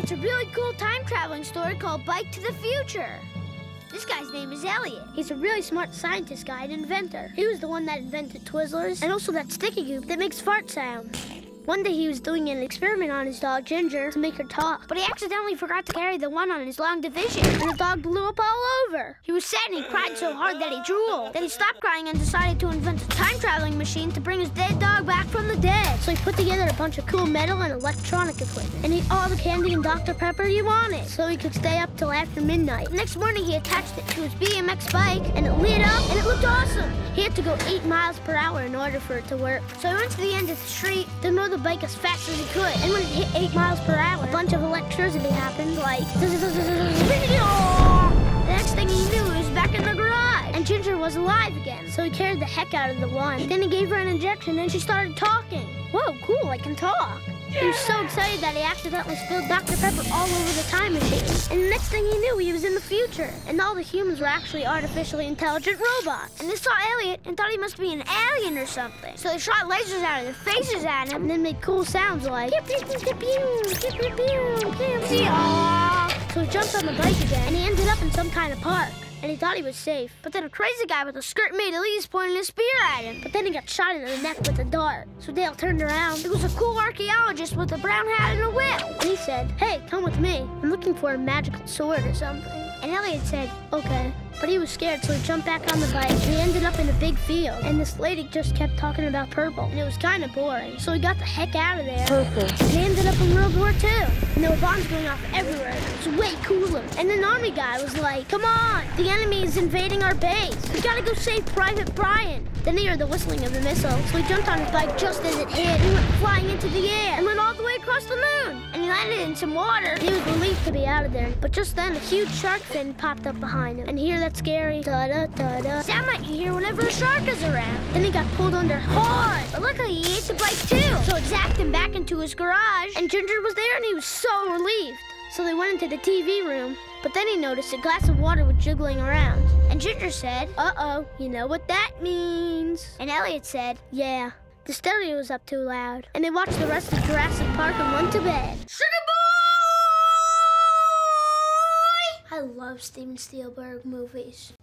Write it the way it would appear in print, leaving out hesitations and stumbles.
It's a really cool time-traveling story called Bike to the Future. This guy's name is Elliot. He's a really smart scientist guy and inventor. He was the one that invented Twizzlers and also that sticky goop that makes fart sounds. One day he was doing an experiment on his dog, Ginger, to make her talk. But he accidentally forgot to carry the one on his long division, and the dog blew up all over. He was sad and he cried so hard that he drooled. Then he stopped crying and decided to invent a time-traveling machine to bring his dead dog back from the dead. So he put together a bunch of cool metal and electronic equipment, and ate all the candy and Dr. Pepper he wanted, so he could stay up till after midnight. The next morning he attached it to his BMX bike, and it lit up, and it looked awesome. He had to go 8 miles per hour in order for it to work. So he went to the end of the street, then rode the bike as fast as he could. And when it hit 8 miles per hour, a bunch of electricity happened, like... The next thing he knew, he was back in the garage. And Ginger was alive again, so he carried the heck out of the one. Then he gave her an injection, and she started talking. Whoa, cool, I can talk. He was so excited that he accidentally spilled Dr. Pepper all over the time machine. And the next thing he knew, he was in the future. And all the humans were actually artificially intelligent robots. And they saw Elliot and thought he must be an alien or something. So they shot lasers out of their faces at him and then made cool sounds like... So he jumped on the bike again, and he ended up in some kind of park. And he thought he was safe. But then a crazy guy with a skirt made of leaves pointed a spear at him. But then he got shot in the neck with a dart. So Dale turned around. It was a cool archaeologist with a brown hat and a whip. And he said, "Hey, come with me. I'm looking for a magical sword or something." And Elliot said, "Okay." But he was scared, so he jumped back on the bike, and he ended up in a big field. And this lady just kept talking about purple, and it was kind of boring. So he got the heck out of there. Purple. And he ended up in World War II. And there were bombs going off everywhere. It was way cooler. And an army guy was like, "Come on, the enemy is invading our base. We gotta go save Private Brian." Then he heard the whistling of the missile, so he jumped on his bike just as it hit. He went flying into the air and went all the way across the moon. And he landed in some water. He was relieved to be out of there. But just then, a huge shark fin popped up behind him. And hear that scary da-da-da-da sound like you hear whenever a shark is around. Then he got pulled under hard. But luckily, he ate the bike too. So it zapped him back into his garage. And Ginger was there, and he was so relieved. So they went into the TV room. But then he noticed a glass of water was jiggling around. And Ginger said, "Uh-oh, you know what that means." And Elliot said, "Yeah, the stereo was up too loud." And they watched the rest of Jurassic Park and went to bed. Sugarboy! I love Steven Spielberg movies.